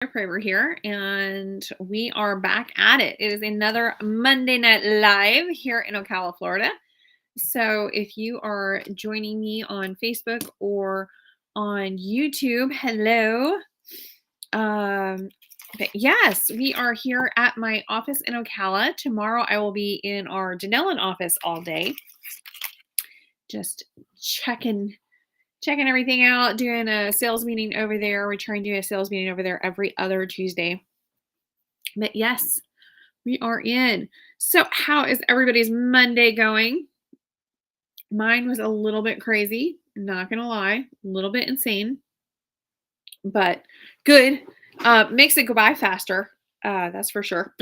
Kramer here, and we are back at it. It is another Monday Night Live here in Ocala, Florida. So, if you are joining me on Facebook or on YouTube, hello. Um, but yes, we are here at my office in Ocala. Tomorrow, I will be in our Denellen office all day, just checking everything out, doing a sales meeting over there. We're trying to do a sales meeting over there every other Tuesday. But yes, we are in. So, how is everybody's Monday going? Mine was a little bit crazy, not gonna lie, a little bit insane, but good. Makes it go by faster. That's for sure.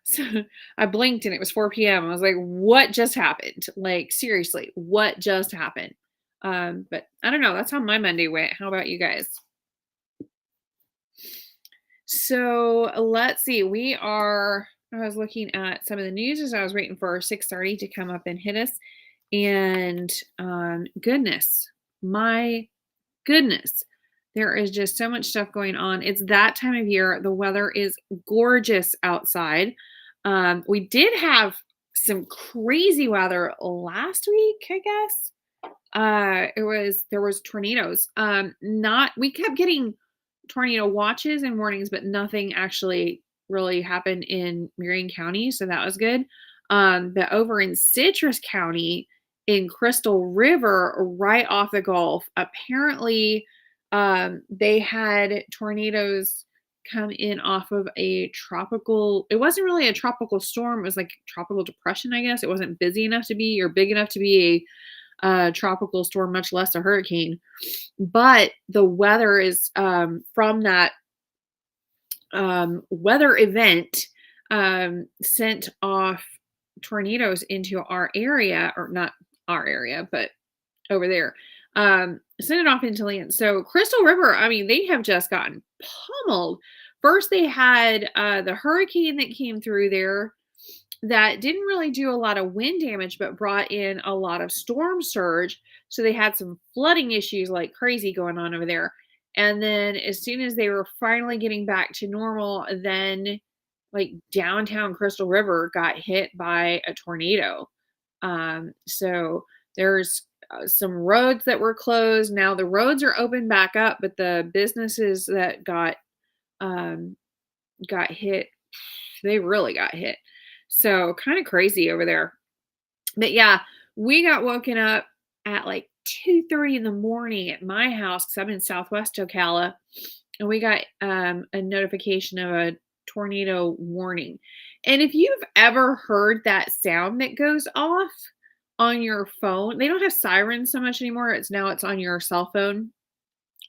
So I blinked and it was 4 p.m. I was like, what just happened? Like, seriously, what just happened? But I don't know. That's how my Monday went. How about you guys? So let's see. I was looking at some of the news as I was waiting for 6:30 to come up and hit us. And goodness, my goodness, there is just so much stuff going on. It's that time of year. The weather is gorgeous outside. We did have some crazy weather last week, I guess. There was tornadoes. Not We kept getting tornado watches and warnings, but nothing actually really happened in Marion County, so that was good. But over in Citrus County, in Crystal River, right off the Gulf, apparently they had tornadoes come in off of a tropical. It wasn't really a tropical storm. It was like tropical depression, I guess. It wasn't busy enough to be or big enough to be a tropical storm, much less a hurricane. But the weather is from that weather event sent off tornadoes into our area, or not our area, but over there. Sent it off into land. So Crystal River, I mean, they have just gotten pummeled. First, they had the hurricane that came through there that didn't really do a lot of wind damage, but brought in a lot of storm surge. So they had some flooding issues like crazy going on over there. And then as soon as they were finally getting back to normal, then like downtown Crystal River got hit by a tornado. So there's some roads that were closed. Now the roads are open back up, but the businesses that got hit, they really got hit. So kind of crazy over there. But yeah, we got woken up at like 2:30 in the morning at my house because I'm in Southwest Ocala, and we got a notification of a tornado warning. And if you've ever heard that sound that goes off on your phone, they don't have sirens so much anymore. It's on your cell phone,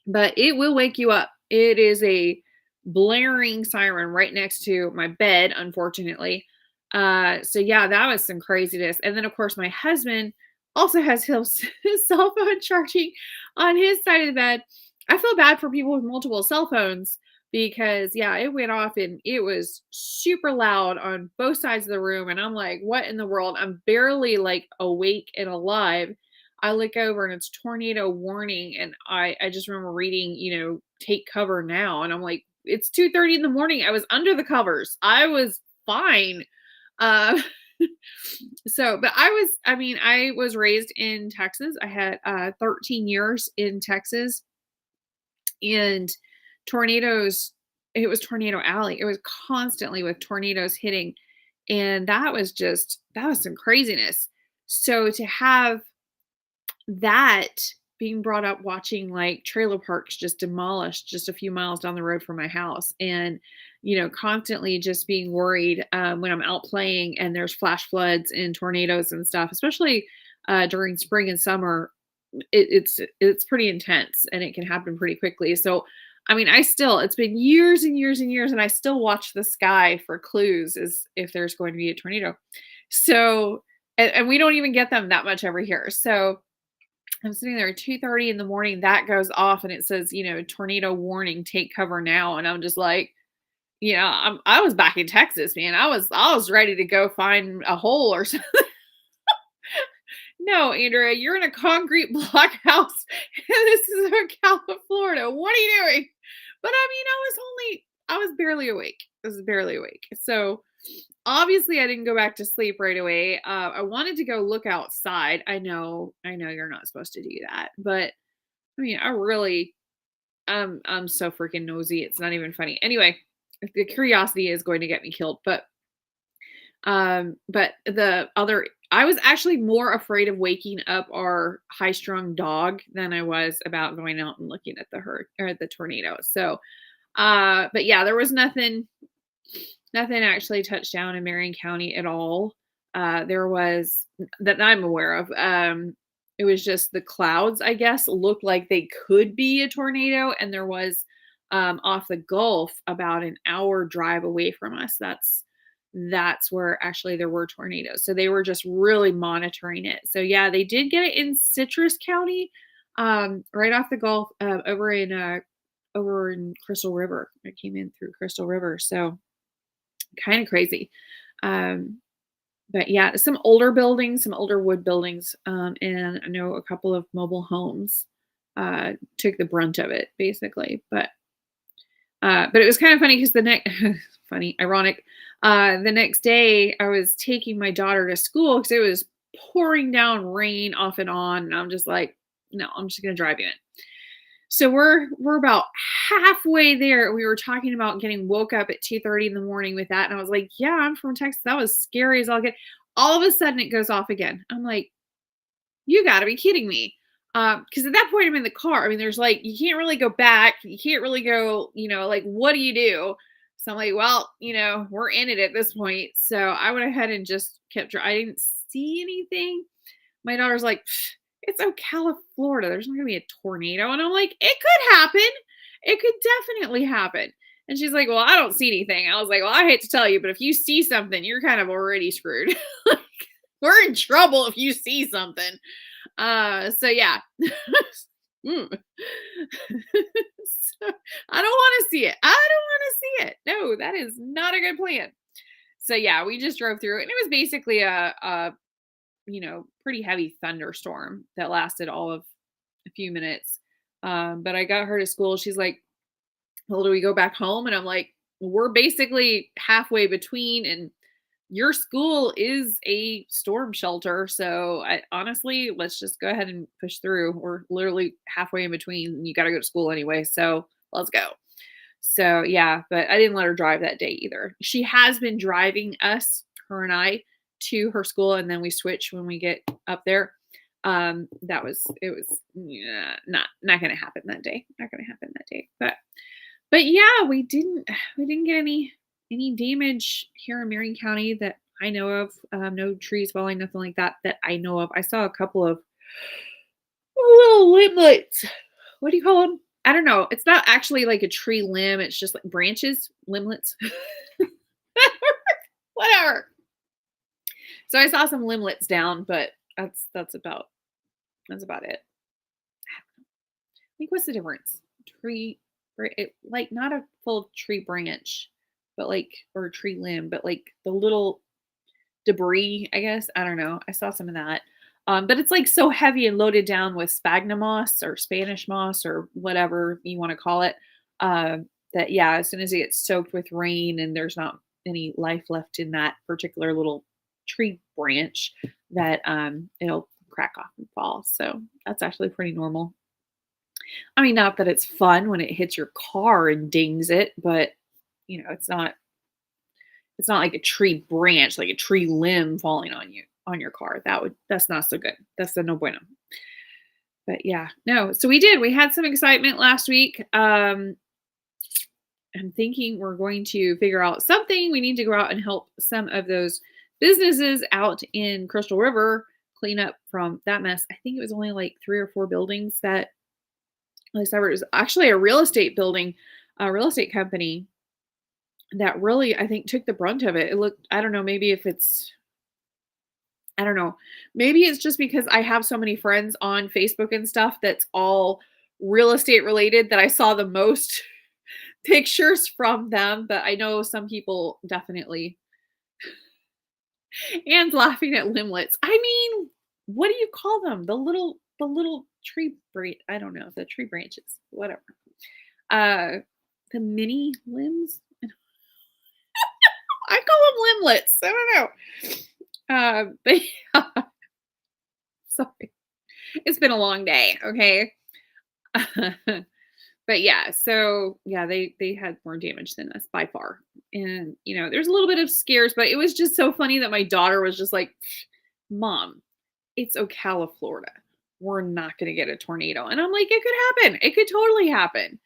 but it will wake you up. It is a blaring siren right next to my bed, unfortunately. So yeah, that was some craziness. And then of course my husband also has his cell phone charging on his side of the bed. I feel bad for people with multiple cell phones because yeah, it went off and it was super loud on both sides of the room. And I'm like, what in the world? I'm barely like awake and alive. I look over and it's tornado warning. And I just remember reading, take cover now. And I'm like, it's 2:30 in the morning. I was under the covers. I was fine. Uh, but I was raised in Texas. I had 13 years in Texas, and tornadoes, it was Tornado Alley. It was constantly with tornadoes hitting, and that was some craziness. So to have that being brought up watching like trailer parks just demolished just a few miles down the road from my house, and constantly just being worried when I'm out playing and there's flash floods and tornadoes and stuff, especially during spring and summer. It's pretty intense and it can happen pretty quickly. So I mean, it's been years and years and years, and I still watch the sky for clues as if there's going to be a tornado. So and we don't even get them that much over here. So I'm sitting there at 2:30 in the morning, that goes off and it says, tornado warning, take cover now. And I'm just like, I was back in Texas, man. I was ready to go find a hole or something. No, Andrea, you're in a concrete block house and this is Ocala, Florida. What are you doing? But I mean, I was barely awake. I was barely awake. So obviously I didn't go back to sleep right away. I wanted to go look outside. I know you're not supposed to do that, but I mean, I'm so freaking nosy. It's not even funny. Anyway, the curiosity is going to get me killed. But the other I was actually more afraid of waking up our high-strung dog than I was about going out and looking at the the tornado. So, but yeah, there was nothing actually touched down in Marion County at all. There was that I'm aware of. It was just the clouds, I guess, looked like they could be a tornado, and there was off the Gulf about an hour drive away from us. That's where actually there were tornadoes. So they were just really monitoring it. So yeah, they did get it in Citrus County, right off the Gulf, over in Crystal River. It came in through Crystal River. So kind of crazy. Um, but yeah, some older buildings, some older wood buildings, and I know a couple of mobile homes took the brunt of it, basically. But it was kind of funny because the next, funny, ironic, the next day I was taking my daughter to school because it was pouring down rain off and on, and I'm just like, no, I'm just gonna drive you in. So we're about halfway there. We were talking about getting woke up at 2:30 in the morning with that, and I was like, "Yeah, I'm from Texas. That was scary as all get." All of a sudden, it goes off again. I'm like, "You got to be kidding me!" Because at that point, I'm in the car. I mean, there's like you can't really go back. You can't really go. Like what do you do? So I'm like, "Well, we're in it at this point." So I went ahead and just kept. I didn't see anything. My daughter's like, it's Ocala, Florida. There's not gonna be a tornado. And I'm like, it could happen. It could definitely happen. And she's like, well, I don't see anything. I was like, well, I hate to tell you, but if you see something, you're kind of already screwed. Like, we're in trouble if you see something. So yeah. Mm. So, I don't want to see it. I don't want to see it. No, that is not a good plan. So yeah, we just drove through it. And it was basically a pretty heavy thunderstorm that lasted all of a few minutes. But I got her to school. She's like, well, do we go back home? And I'm like, we're basically halfway between, and your school is a storm shelter. So honestly, let's just go ahead and push through. We're literally halfway in between. And you got to go to school anyway. So let's go. So yeah, but I didn't let her drive that day either. She has been driving us, her and I, to her school, and then we switch when we get up there. Yeah, not gonna happen that day. Not gonna happen that day. But yeah, we didn't get any damage here in Marion County that I know of. No trees falling, nothing like that I know of. I saw a couple of little limblets. What do you call them? I don't know. It's not actually like a tree limb. It's just like branches, limblets. Whatever. So I saw some limblets down, but that's about it. I think what's the difference? Like not a full tree branch, but like or a tree limb, but like the little debris, I guess. I don't know. I saw some of that. But it's like so heavy and loaded down with sphagnum moss or Spanish moss or whatever you want to call it. That yeah, as soon as it gets soaked with rain and there's not any life left in that particular little tree branch, that it'll crack off and fall. So that's actually pretty normal. I mean, not that it's fun when it hits your car and dings it, but it's not like a tree branch, like a tree limb falling on you on your car. That's not so good. That's the no bueno. But yeah, no. So we had some excitement last week. I'm thinking we're going to figure out something. We need to go out and help some of those businesses out in Crystal River clean up from that mess. I think it was only like 3 or 4 buildings that at least I heard it was actually a real estate building, a real estate company that really, I think, took the brunt of it. It looked, I don't know, I don't know. Maybe it's just because I have so many friends on Facebook and stuff that's all real estate related that I saw the most pictures from them. But I know some people definitely, and laughing at limblets. I mean, what do you call them? The little tree branch. I don't know, the tree branches, whatever. the mini limbs. I call them limblets. I don't know. But yeah, sorry. It's been a long day. Okay. But yeah, so yeah, they had more damage than us by far. And there's a little bit of scares, but it was just so funny that my daughter was just like, "Mom, it's Ocala, Florida. We're not going to get a tornado." And I'm like, "It could happen. It could totally happen."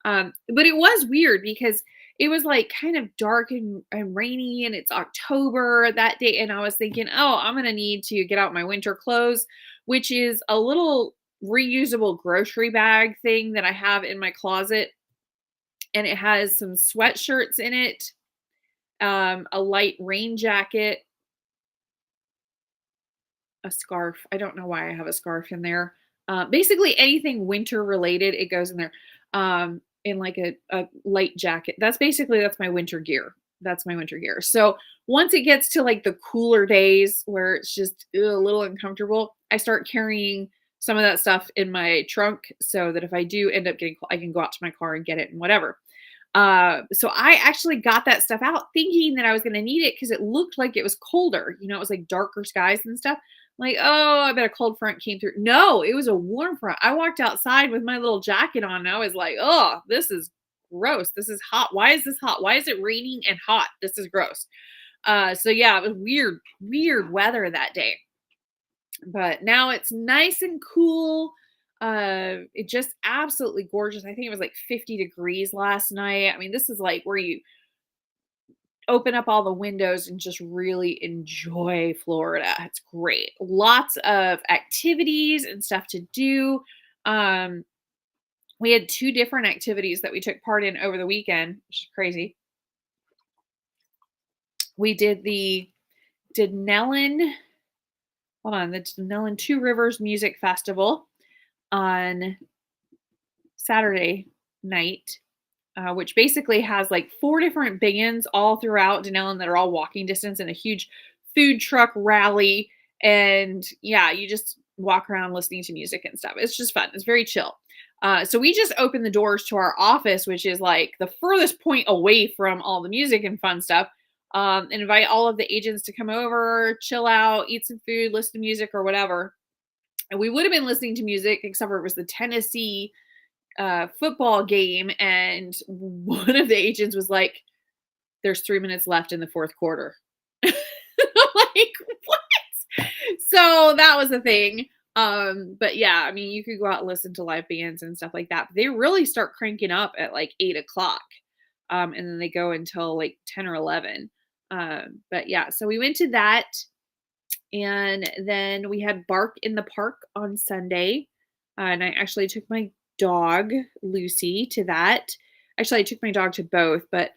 But it was weird because it was like kind of dark and rainy, and it's October that day. And I was thinking, oh, I'm going to need to get out my winter clothes, which is a little reusable grocery bag thing that I have in my closet. And it has some sweatshirts in it, a light rain jacket, a scarf. I don't know why I have a scarf in there. Basically anything winter related, it goes in there. In like a light jacket. That's my winter gear. That's my winter gear. So once it gets to like the cooler days where it's just a little uncomfortable, I start carrying some of that stuff in my trunk so that if I do end up getting, I can go out to my car and get it and whatever. So I actually got that stuff out thinking that I was going to need it because it looked like it was colder. It was like darker skies and stuff. Like, oh, I bet a cold front came through. No, it was a warm front. I walked outside with my little jacket on. And I was like, oh, this is gross. This is hot. Why is this hot? Why is it raining and hot? This is gross. So yeah, it was weird weather that day. But now it's nice and cool. It just absolutely gorgeous. I think it was like 50 degrees last night. I mean, this is like where you open up all the windows and just really enjoy Florida. It's great. Lots of activities and stuff to do. We had 2 different activities that we took part in over the weekend, which is crazy. We did the Denellen, the Denellen Two Rivers Music Festival on Saturday night, which basically has like 4 different bands all throughout Denellen that are all walking distance in a huge food truck rally. And yeah, you just walk around listening to music and stuff. It's just fun. It's very chill. So we just opened the doors to our office, which is like the furthest point away from all the music and fun stuff, and invite all of the agents to come over, chill out, eat some food, listen to music or whatever. And we would have been listening to music, except for it was the Tennessee football game, and one of the agents was like, "There's 3 minutes left in the fourth quarter." Like, what? So that was a thing. But yeah, I mean, you could go out and listen to live bands and stuff like that. But they really start cranking up at like 8 o'clock. And then they go until like 10 or 11. But yeah, so we went to that. And then we had Bark in the Park on Sunday. And I actually took my dog, Lucy, to that. Actually, I took my dog to both, but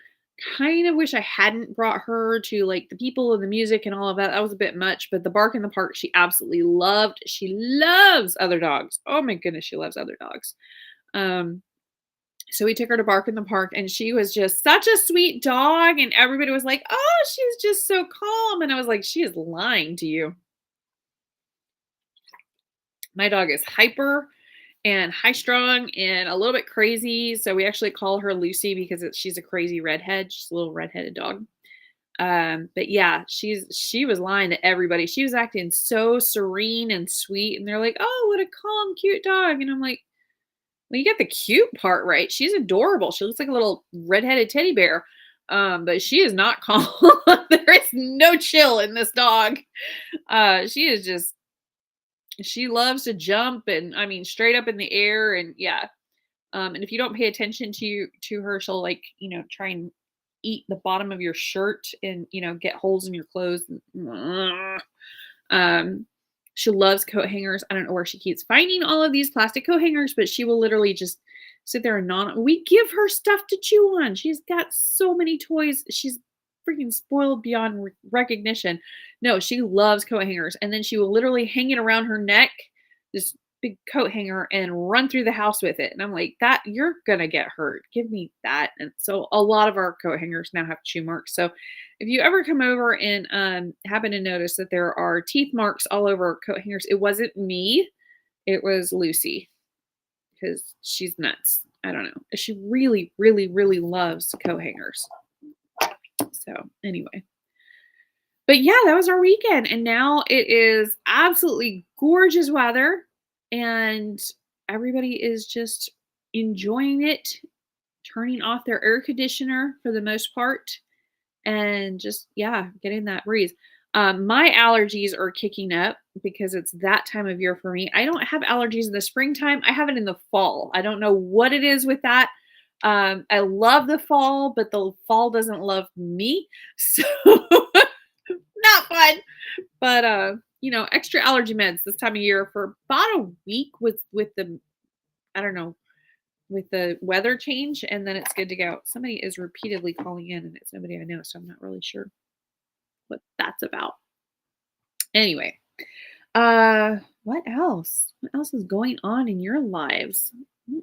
kind of wish I hadn't brought her to like the people and the music and all of that. That was a bit much, but the Bark in the Park, she absolutely loved. She loves other dogs. Oh my goodness, she loves other dogs. So we took her to Bark in the Park, and she was just such a sweet dog. And everybody was like, "Oh, she's just so calm." And I was like, "She is lying to you." My dog is hyper and high strung and a little bit crazy. So we actually call her Lucy because she's a crazy redhead. She's a little redheaded dog. But yeah, she was lying to everybody. She was acting so serene and sweet. And they're like, "Oh, what a calm, cute dog." And I'm like, well, you got the cute part right. She's adorable. She looks like a little redheaded teddy bear. But she is not calm. There is no chill in this dog. She is just, she loves to jump, and I mean straight up in the air, and yeah. And if you don't pay attention to her, she'll like, try and eat the bottom of your shirt and, get holes in your clothes. She loves coat hangers. I don't know where she keeps finding all of these plastic coat hangers, but she will literally just sit there and we give her stuff to chew on. She's got so many toys. She's freaking spoiled beyond recognition. No, she loves coat hangers. And then she will literally hang it around her neck, this big coat hanger, and run through the house with it. And I'm like, that you're going to get hurt. Give me that. And so a lot of our coat hangers now have chew marks. So if you ever come over and happen to notice that there are teeth marks all over coat hangers, it wasn't me. It was Lucy, because she's nuts. I don't know. She really, really, really loves coat hangers. So anyway. But yeah, that was our weekend. And now it is absolutely gorgeous weather. And everybody is just enjoying it, turning off their air conditioner for the most part, and just, yeah, getting that breeze. My allergies are kicking up because it's that time of year for me. I don't have allergies in the springtime. I have it in the fall. I don't know what it is with that. I love the fall, but the fall doesn't love me. So not fun. But extra allergy meds this time of year for about a week with the I don't know, with the weather change, and then it's good to go. Somebody is repeatedly calling in and it's somebody I know, so I'm not really sure what that's about. Anyway, what else? What else is going on in your lives?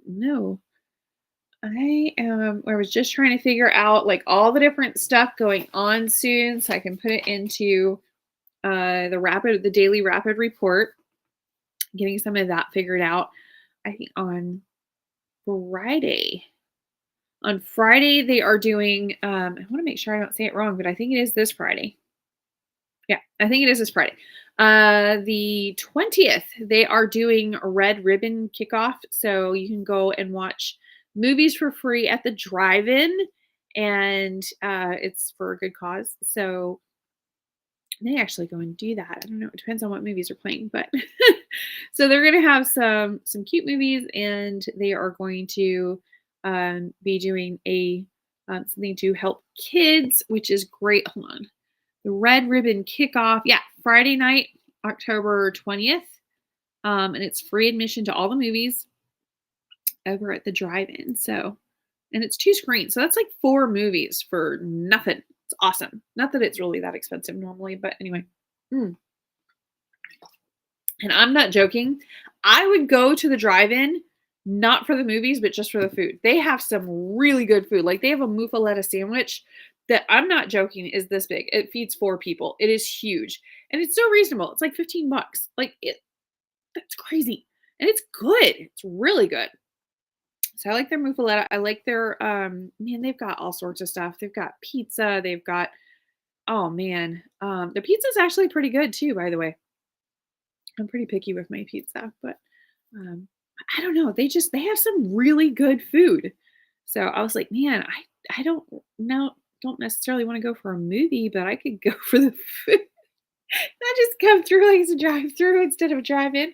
No. I was just trying to figure out like all the different stuff going on soon so I can put it into the daily rapid report, getting some of that figured out. I think Friday. On Friday, they are doing, I want to make sure I don't say it wrong, but I think it is this Friday. Yeah, I think it is this Friday. The 20th, they are doing a red ribbon kickoff. So you can go and watch movies for free at the drive-in, and it's for a good cause. So they actually go and do that. I don't know. It depends on what movies are playing, but so they're going to have some cute movies, and they are going to be doing a something to help kids, which is great. Hold on, the Red Ribbon Kickoff. Yeah, Friday night, October 20th, and it's free admission to all the movies over at the drive-in. So, and it's 2 screens, so that's like 4 movies for nothing. It's awesome. Not that it's really that expensive normally, but anyway. Mm. And I'm not joking. I would go to the drive-in not for the movies, but just for the food. They have some really good food. Like they have a muffaletta sandwich that I'm not joking is this big. It feeds 4 people. It is huge. And it's so reasonable. It's like 15 bucks. That's crazy. And it's good. It's really good. So I like their muffaletta. I like their man, they've got all sorts of stuff. They've got pizza. They've got oh man. The pizza's actually pretty good too, by the way. I'm pretty picky with my pizza, but um I don't know. They have some really good food. So I was like, man, I don't know don't necessarily want to go for a movie, but I could go for the food. I just come through like it's a drive through instead of a drive in.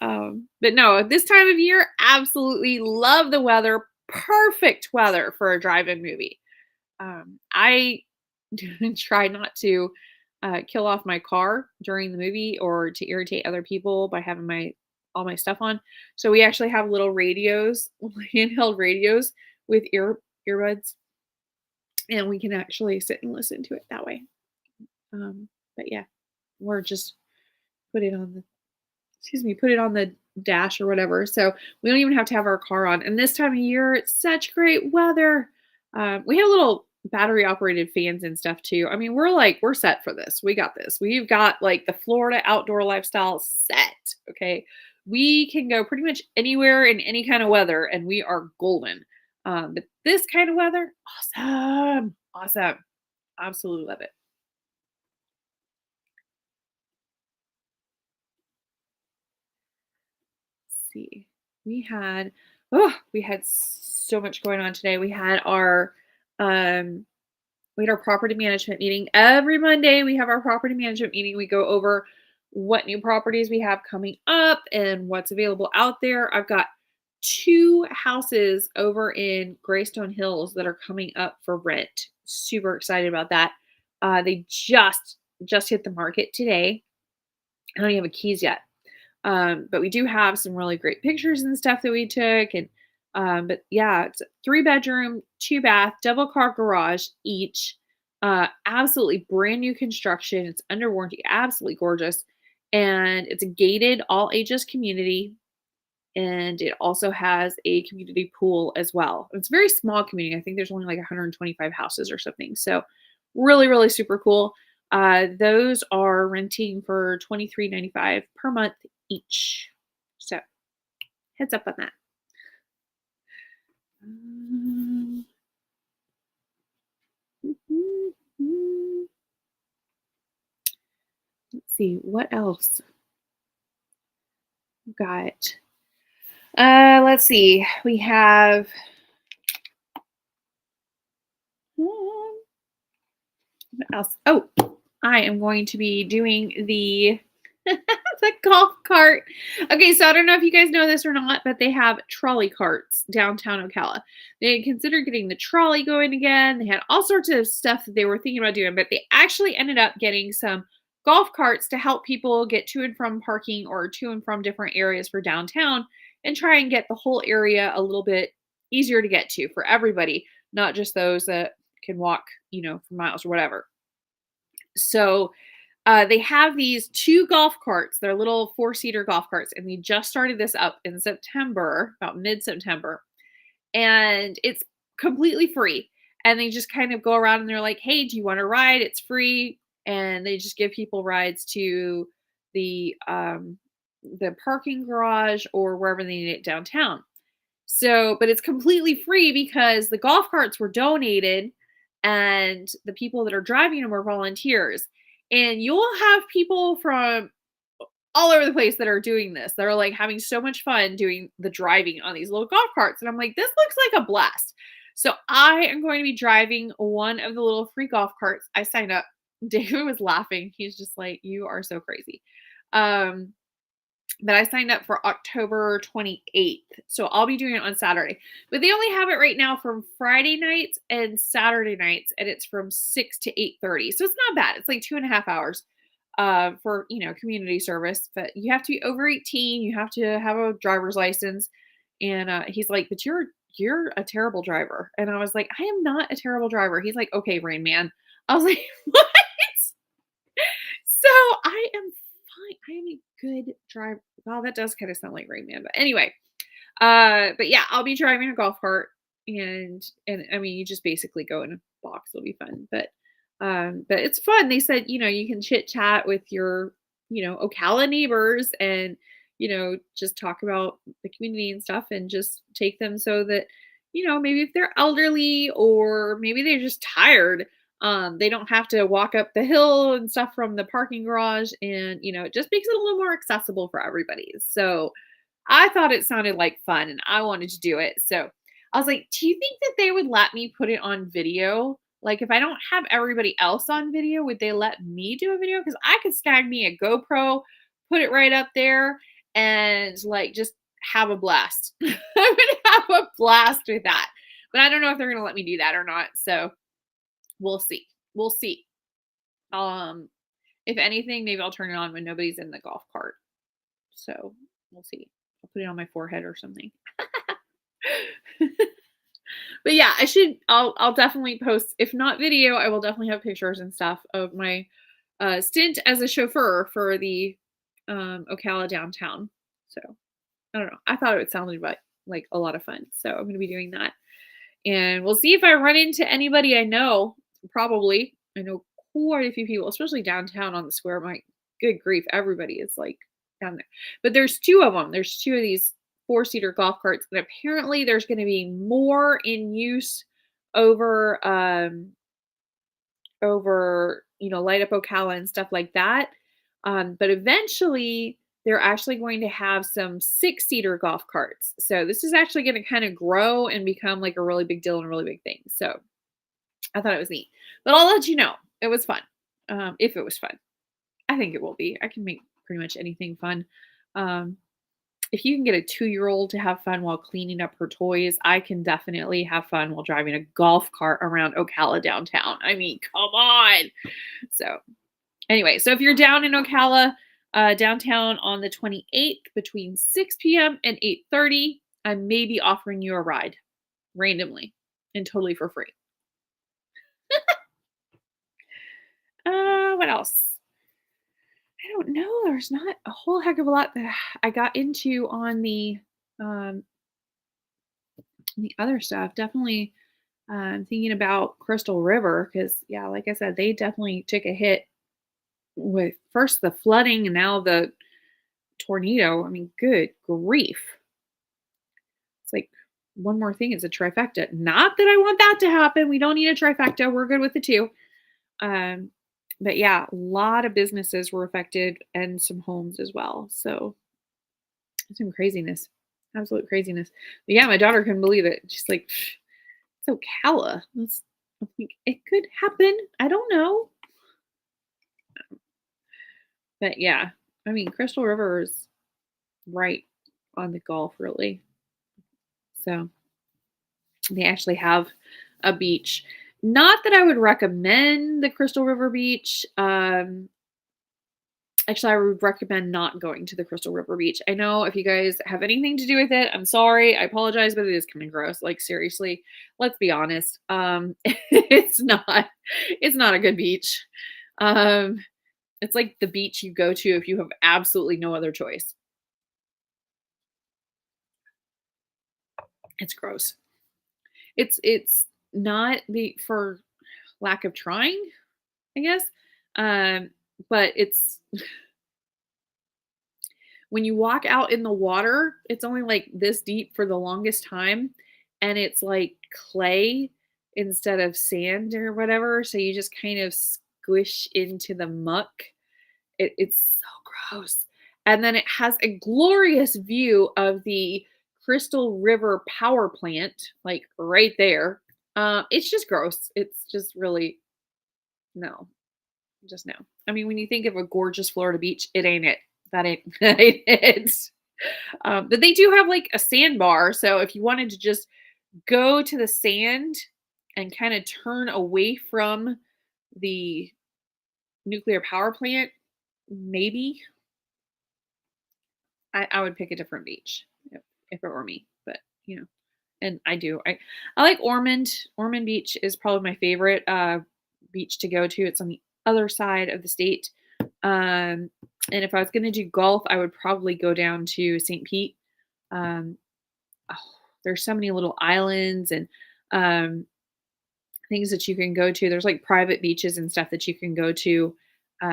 But no, this time of year, absolutely love the weather. Perfect weather for a drive-in movie. I try not to kill off my car during the movie or to irritate other people by having my all my stuff on. So we actually have little radios, handheld radios with earbuds, and we can actually sit and listen to it that way. But yeah, or just put it on the put it on the dash or whatever. So we don't even have to have our car on. And this time of year, it's such great weather. We have little battery operated fans and stuff too. I mean, we're set for this. We got this. We've got like the Florida outdoor lifestyle set. Okay. We can go pretty much anywhere in any kind of weather and we are golden. But this kind of weather, awesome. Awesome. Absolutely love it. See. We had we had so much going on today. Um we had our property management meeting. Every Monday we have our property management meeting. We go over what new properties we have coming up and what's available out there. I've got 2 houses over in Greystone Hills that are coming up for rent. Super excited about that. They just hit the market today. I don't even have keys yet. But we do have some really great pictures and stuff that we took. And but yeah, it's a 3-bedroom, 2-bath, double car garage each. Absolutely brand new construction. It's under warranty, absolutely gorgeous. And it's a gated all ages community. And it also has a community pool as well. It's a very small community. I think there's only like 125 houses or something. So really, really super cool. Those are renting for $23.95 per month each. So heads up on that. Um, let's see what else we've got. Let's see. We have what else? Oh, I am going to be doing the the golf cart. Okay, so I don't know if you guys know this or not, but they have trolley carts downtown Ocala. They had considered getting the trolley going again. They had all sorts of stuff that they were thinking about doing, but they actually ended up getting some golf carts to help people get to and from parking or to and from different areas for downtown and try and get the whole area a little bit easier to get to for everybody, not just those that can walk, for miles or whatever. So they have these two golf carts. They're little four-seater golf carts, and they just started this up in September, about mid-September, and it's completely free. And they just kind of go around and they're like, "Hey, do you want to ride? It's free." And they just give people rides to the parking garage or wherever they need it downtown. So, but it's completely free because the golf carts were donated and the people that are driving them are volunteers. And you'll have people from all over the place that are doing this. They're like having so much fun doing the driving on these little golf carts. And I'm like, this looks like a blast. So I am going to be driving one of the little free golf carts. I signed up. David was laughing. He's just like, you are so crazy. Um, but I signed up for October 28th. So I'll be doing it on Saturday. But they only have it right now from Friday nights and Saturday nights, and it's from 6 to 8:30. So it's not bad. It's like 2.5 hours for community service. But you have to be over 18. You have to have a driver's license. And he's like, but you're a terrible driver. And I was like, I am not a terrible driver. He's like, okay, Rain Man. I was like, what? So I am fine. I am a good driver. Well, that does kind of sound like Rain Man, but anyway. But yeah, I'll be driving a golf cart, and I mean, you just basically go in a box. It'll be fun, but it's fun. They said you can chit chat with your Ocala neighbors, and just talk about the community and stuff, and just take them so that maybe if they're elderly or maybe they're just tired, they don't have to walk up the hill and stuff from the parking garage, and it just makes it a little more accessible for everybody. So I thought it sounded like fun and I wanted to do it. So I was like, do you think that they would let me put it on video? Like, if I don't have everybody else on video, would they let me do a video? Because I could snag me a GoPro, put it right up there, and like just have a blast. I would have a blast with that. But I don't know if they're going to let me do that or not. So we'll see. We'll see. Um, if anything, maybe I'll turn it on when nobody's in the golf cart. So we'll see. I'll put it on my forehead or something. But yeah, I'll definitely post, if not video, I will definitely have pictures and stuff of my stint as a chauffeur for the Ocala downtown. So I don't know. I thought it sounded like a lot of fun. So I'm going to be doing that. And we'll see if I run into anybody I know. Probably. I know quite a few people, especially downtown on the square. My good grief, everybody is like down there. But there's two of them. There's two of these four-seater golf carts, and apparently there's going to be more in use over Light Up Ocala and stuff like that. But eventually they're actually going to have some six-seater golf carts. So this is actually going to kind of grow and become like a really big deal and a really big thing. So I thought it was neat. But I'll let you know. It was fun. If it was fun. I think it will be. I can make pretty much anything fun. If you can get a 2-year-old to have fun while cleaning up her toys, I can definitely have fun while driving a golf cart around Ocala downtown. I mean, come on. So anyway, so if you're down in Ocala downtown on the 28th between 6 p.m. and 8:30, I may be offering you a ride randomly and totally for free. What else? I don't know. There's not a whole heck of a lot that I got into on the other stuff. Definitely thinking about Crystal River because, yeah, like I said, they definitely took a hit with first the flooding and now the tornado. I mean, good grief. It's like one more thing. It's a trifecta. Not that I want that to happen. We don't need a trifecta. We're good with the two. Um, but yeah, a lot of businesses were affected and some homes as well. So some craziness, absolute craziness. But yeah, my daughter couldn't believe it. She's like, "It's Ocala." I think it could happen. I don't know, but yeah, I mean, Crystal River is right on the Gulf, really. So they actually have a beach. Not that I would recommend the Crystal River Beach. Actually, I would recommend not going to the Crystal River Beach. I know if you guys have anything to do with it, I'm sorry. I apologize, but it is kind of gross. Like seriously, let's be honest. It's not a good beach. Um, it's like the beach you go to if you have absolutely no other choice. It's gross. It's not the for lack of trying, I guess. Um, but it's when you walk out in the water, it's only like this deep for the longest time, and it's like clay instead of sand or whatever. So you just kind of squish into the muck. It's so gross. And then it has a glorious view of the Crystal River power plant, like right there. It's just gross. It's just really no, just no. I mean, when you think of a gorgeous Florida beach, it ain't it. That ain't, that ain't it. But they do have like a sandbar. So if you wanted to just go to the sand and kind of turn away from the nuclear power plant, maybe I would pick a different beach if it were me. But you know, and I do. I like Ormond. Ormond Beach is probably my favorite beach to go to. It's on the other side of the state. And if I was going to do golf, I would probably go down to St. Pete. Um, oh, there's so many little islands and um, things that you can go to. There's like private beaches and stuff that you can go to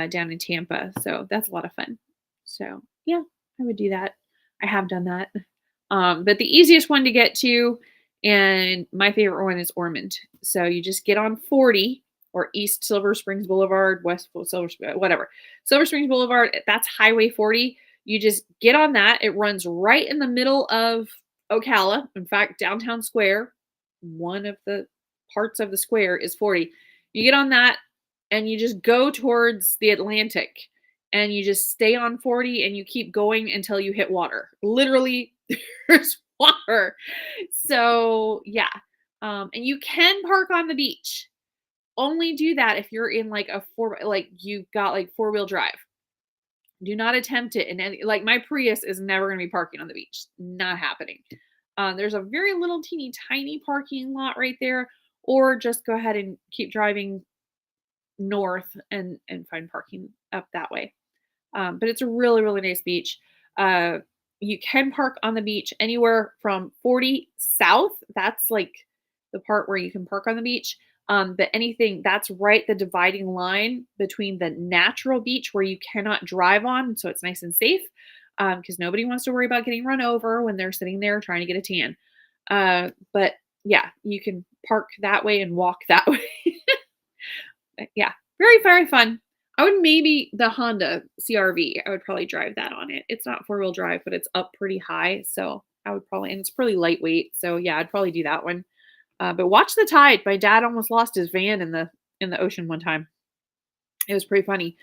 down in Tampa. So that's a lot of fun. So yeah, I would do that. I have done that. But the easiest one to get to, and my favorite one is Ormond. So you just get on 40 or East Silver Springs Boulevard, West Silver, whatever. Silver Springs Boulevard, that's Highway 40. You just get on that. It runs right in the middle of Ocala. In fact, downtown square, one of the parts of the square is 40. You get on that and you just go towards the Atlantic and you just stay on 40 and you keep going until you hit water. Literally, there's water. So, yeah. And you can park on the beach. Only do that if you're in like like you've got like four-wheel drive. Do not attempt it in any, like my Prius is never going to be parking on the beach. Not happening. There's a very little teeny tiny parking lot right there, or just go ahead and keep driving north and find parking up that way. But it's a really, really nice beach. Uh, you can park on the beach anywhere from 40 south. That's like the part where you can park on the beach. But anything that's right the dividing line between the natural beach where you cannot drive on, so it's nice and safe because nobody wants to worry about getting run over when they're sitting there trying to get a tan. But yeah, you can park that way and walk that way. Yeah, very, very fun. I would maybe the Honda CRV. I would probably drive that on it. It's not four-wheel drive, but it's up pretty high, so I would probably, and it's pretty lightweight. So yeah, I'd probably do that one. But watch the tide. My dad almost lost his van in the ocean one time. It was pretty funny.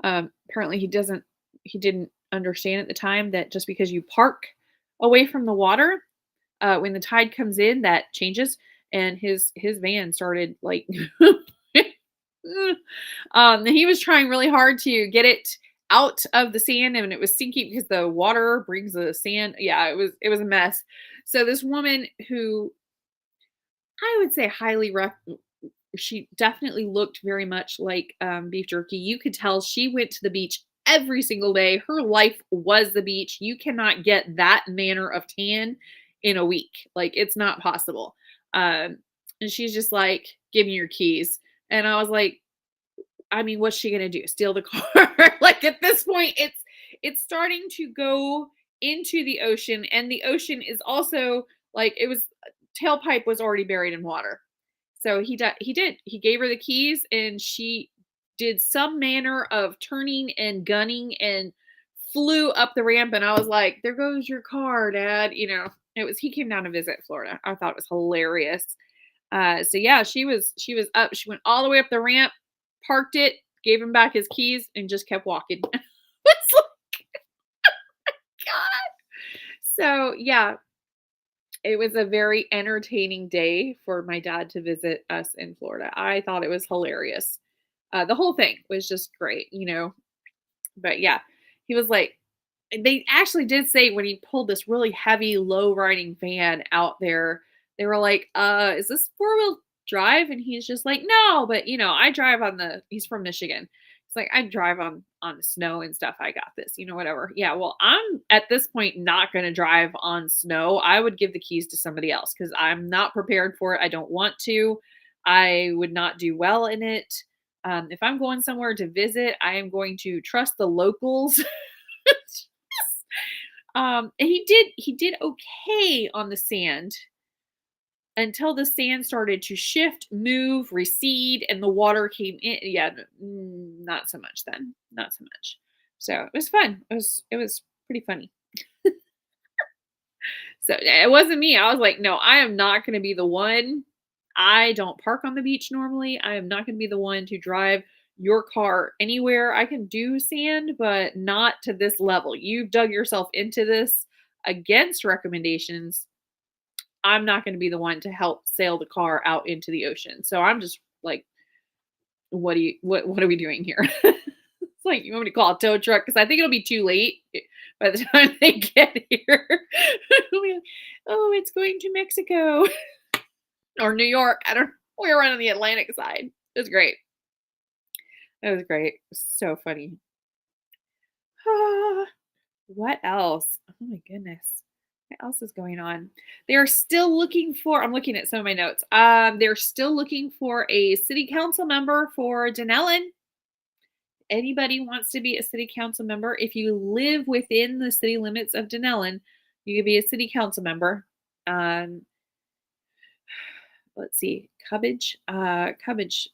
Apparently, he didn't understand at the time that just because you park away from the water, when the tide comes in, that changes. And his van started like he was trying really hard to get it out of the sand and it was sinking because the water brings the sand. Yeah, it was a mess. So this woman who I would say she definitely looked very much like beef jerky. You could tell she went to the beach every single day. Her life was the beach. You cannot get that manner of tan in a week. Like it's not possible. And she's just like, "Give me your keys." And I was like, I mean, what's she gonna do? Steal the car? Like at this point, it's starting to go into the ocean, and the ocean is also like it was tailpipe was already buried in water. So he gave her the keys, and she did some manner of turning and gunning and flew up the ramp, and I was like, "There goes your car, dad," he came down to visit Florida. I thought it was hilarious. So yeah, she was up. She went all the way up the ramp, parked it, gave him back his keys, and just kept walking. It's like, God. So yeah, it was a very entertaining day for my dad to visit us in Florida. I thought it was hilarious. The whole thing was just great. But yeah, he was like, they actually did say when he pulled this really heavy, low riding van out there, they were like, is this four-wheel drive? And he's just like, no, but I drive on he's from Michigan. It's like, I drive on the snow and stuff. I got this, whatever. Yeah, well, I'm at this point not going to drive on snow. I would give the keys to somebody else because I'm not prepared for it. I don't want to. I would not do well in it. If I'm going somewhere to visit, I am going to trust the locals. And he did okay on the sand until the sand started to shift, move, recede, and the water came in. Yeah, not so much then. Not so much. So it was fun. It was pretty funny. So it wasn't me. I was like, no, I am not going to be the one. I don't park on the beach normally. I am not going to be the one to drive your car anywhere. I can do sand, but not to this level. You've dug yourself into this against recommendations. I'm not going to be the one to help sail the car out into the ocean. So I'm just like, what are we doing here? It's like, you want me to call a tow truck? Because I think it'll be too late by the time they get here. It'll be like, oh, it's going to Mexico or New York. I don't. We were on the Atlantic side. It was great. It was great. It was so funny. Ah, what else? Oh my goodness. What else is going on? They're still looking for, I'm looking at some of my notes. They're still looking for a city council member for Denellen. Anybody wants to be a city council member, if you live within the city limits of Denellen, you can be a city council member. Um, let's see, Cubbage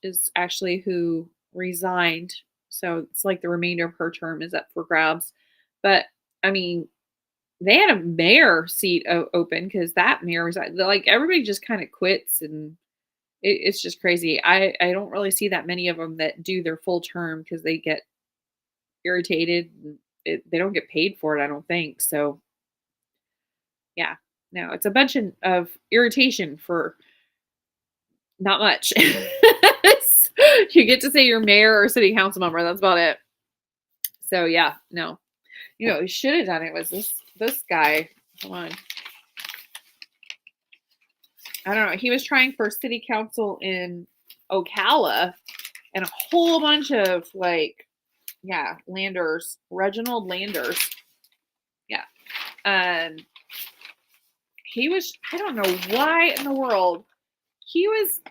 is actually who resigned. So it's like the remainder of her term is up for grabs. But I mean, they had a mayor seat open because that mayor resigned. Like everybody just kind of quits, and it's just crazy. I don't really see that many of them that do their full term because they get irritated. And they don't get paid for it, I don't think. So yeah, no, it's a bunch of irritation for not much. You get to say you're mayor or city council member. That's about it. So yeah, no. Who should have done it was this guy. Hold on. I don't know. He was trying for city council in Ocala, and a whole bunch of Landers, Reginald Landers. Yeah. He was, I don't know why in the world he was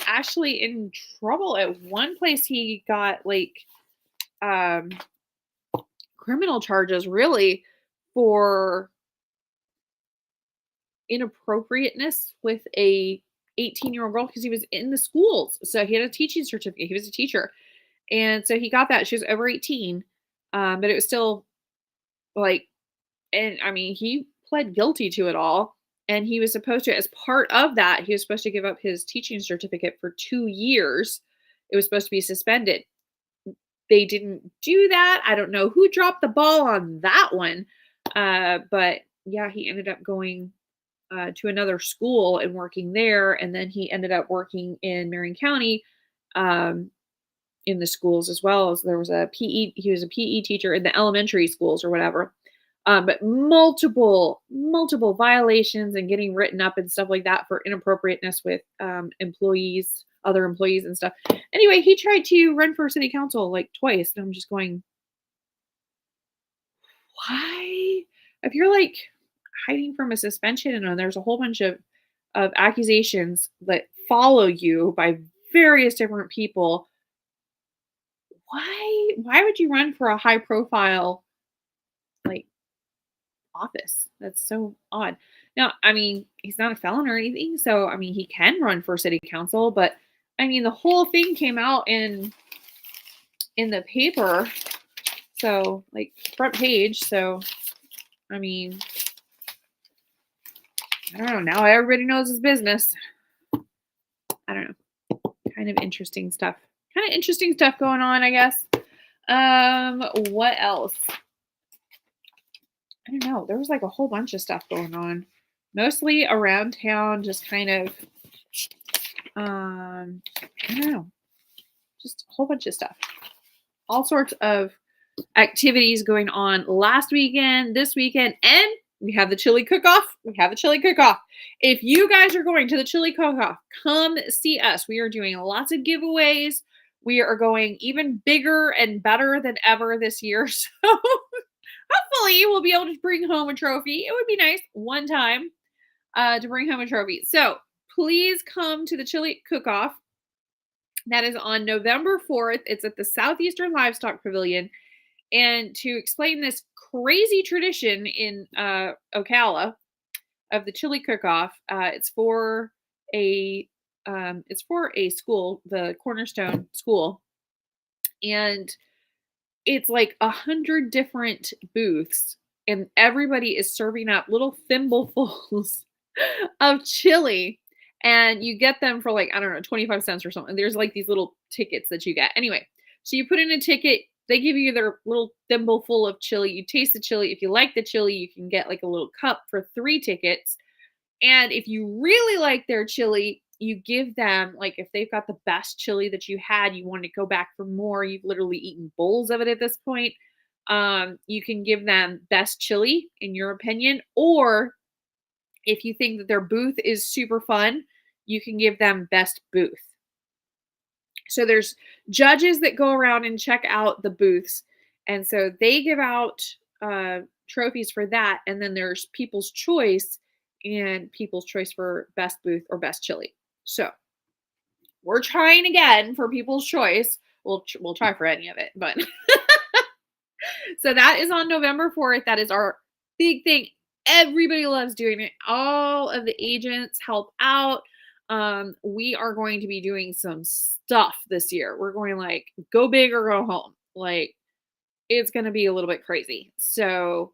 actually in trouble at one place. He got criminal charges really for inappropriateness with a 18-year-old girl because he was in the schools. So he had a teaching certificate. He was a teacher. And so he got that. She was over 18. But it was still and I mean, he pled guilty to it all. And he was supposed to, as part of that, he was supposed to give up his teaching certificate for 2 years. It was supposed to be suspended. They didn't do that. I don't know who dropped the ball on that one. But yeah, he ended up going to another school and working there. And then he ended up working in Marion County in the schools as well. As there was he was a PE teacher in the elementary schools or whatever. But multiple violations and getting written up and stuff like that for inappropriateness with other employees and stuff. Anyway, he tried to run for city council like twice. And I'm just going, why? If you're hiding from a suspension and there's a whole bunch of accusations that follow you by various different people, why would you run for a high profile office? That's so odd. Now, I mean, he's not a felon or anything, so I mean, he can run for city council, but I mean, the whole thing came out in the paper, so like front page. So I mean, I don't know. Now everybody knows his business. I don't know. Kind of interesting stuff. Kind of interesting stuff going on, I guess. What else? I don't know. There was like a whole bunch of stuff going on, mostly around town, just kind of, I don't know, just a whole bunch of stuff. All sorts of activities going on last weekend, this weekend, and we have the chili cook-off. We have the chili cook-off. If you guys are going to the chili cook-off, come see us. We are doing lots of giveaways. We are going even bigger and better than ever this year. So hopefully we'll be able to bring home a trophy. It would be nice one time to bring home a trophy. So please come to the chili cook-off. That is on November 4th. It's at the Southeastern Livestock Pavilion. And to explain this crazy tradition in Ocala of the chili cook-off, it's for a school, the Cornerstone School, and it's like 100 different booths, and everybody is serving up little thimblefuls of chili, and you get them for like, I don't know, 25 cents or something. There's like these little tickets that you get. Anyway, so you put in a ticket. They give you their little thimble full of chili. You taste the chili. If you like the chili, you can get like a little cup for 3 tickets. And if you really like their chili, you give them, like, if they've got the best chili that you had, you want to go back for more. You've literally eaten bowls of it at this point. You can give them best chili in your opinion. Or if you think that their booth is super fun, you can give them best booth. So there's judges that go around and check out the booths. And so they give out trophies for that. And then there's people's choice and people's choice for best booth or best chili. So we're trying again for people's choice. We'll try for any of it, but so that is on November 4th. That is our big thing. Everybody loves doing it. All of the agents help out. We are going to be doing some stuff this year. We're going like go big or go home. Like it's going to be a little bit crazy. So,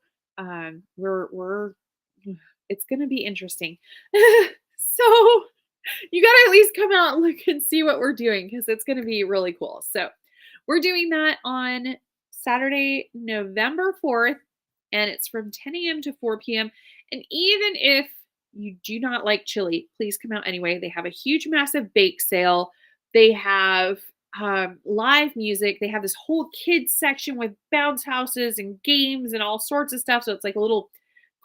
we're it's going to be interesting. So you got to at least come out and look and see what we're doing because it's going to be really cool. So we're doing that on Saturday, November 4th, and it's from 10 a.m. to 4 p.m. And even if you do not like chili, please come out anyway. They have a huge, massive bake sale. They have live music. They have this whole kids section with bounce houses and games and all sorts of stuff. So it's like a little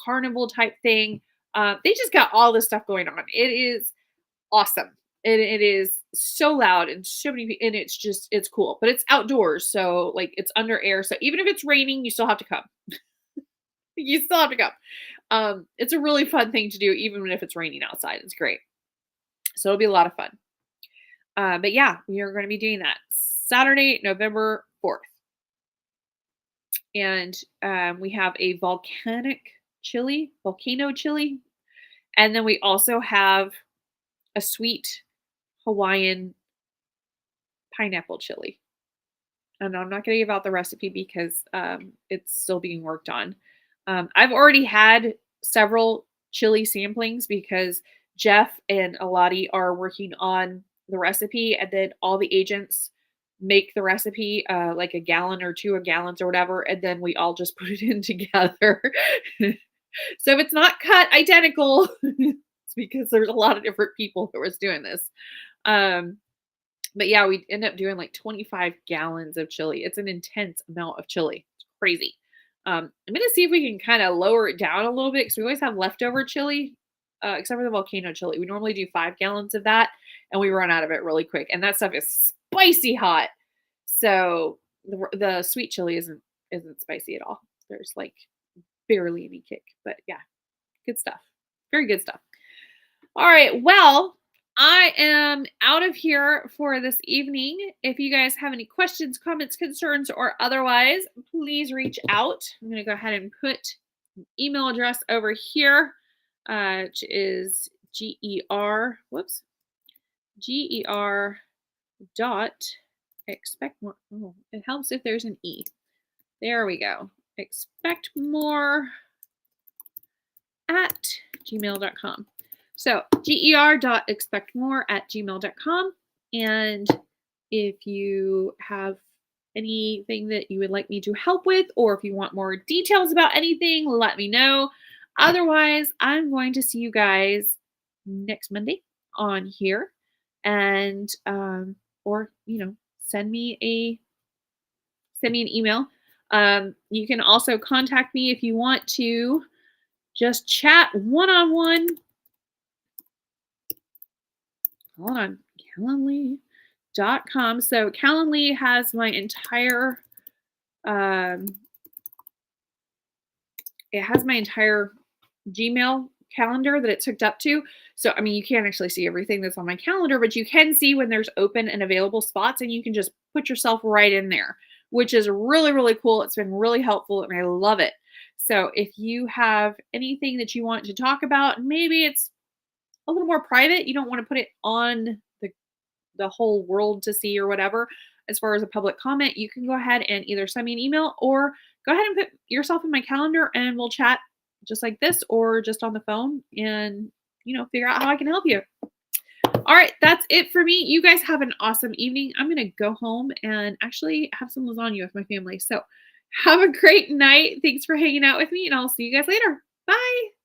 carnival type thing. They just got all this stuff going on. It is awesome. It is so loud and so many people, and it's cool, but it's outdoors. So like it's under air. So even if it's raining, you still have to come. You still have to come. It's a really fun thing to do, even if it's raining outside. It's great. So it'll be a lot of fun. But yeah, we are going to be doing that Saturday, November 4th. And we have a volcano chili. And then we also have a sweet Hawaiian pineapple chili. And I'm not going to give out the recipe because it's still being worked on. I've already had several chili samplings because Jeff and Alati are working on the recipe, and then all the agents make the recipe like a gallon or 2 gallons or whatever, and then we all just put it in together. So if it's not cut identical, it's because there's a lot of different people who was doing this. But yeah, we end up doing like 25 gallons of chili. It's an intense amount of chili. It's crazy. I'm going to see if we can kind of lower it down a little bit because we always have leftover chili, except for the volcano chili. We normally do 5 gallons of that, and we run out of it really quick. And that stuff is spicy hot. So the sweet chili isn't spicy at all. There's like barely any kick. But yeah, good stuff. Very good stuff. All right. Well, I am out of here for this evening. If you guys have any questions, comments, concerns, or otherwise, please reach out. I'm going to go ahead and put an email address over here. which is GER, whoops, GER dot expect more. Oh, it helps if there's an E. There we go. Expect more at gmail.com. So ger.expectmore@gmail.com. And if you have anything that you would like me to help with, or if you want more details about anything, let me know. Otherwise, I'm going to see you guys next Monday on here. And or send me an email. You can also contact me if you want to just chat one-on-one. Hold on, Calendly.com. So Calendly has my entire um, it has my entire Gmail calendar that it's hooked up to. So I mean, you can't actually see everything that's on my calendar, but you can see when there's open and available spots, and you can just put yourself right in there, which is really, really cool. It's been really helpful and I love it. So if you have anything that you want to talk about, maybe it's a little more private, you don't want to put it on the whole world to see or whatever, as far as a public comment, you can go ahead and either send me an email or go ahead and put yourself in my calendar and we'll chat just like this or just on the phone and, figure out how I can help you. All right, that's it for me. You guys have an awesome evening. I'm going to go home and actually have some lasagna with my family. So have a great night. Thanks for hanging out with me, and I'll see you guys later. Bye.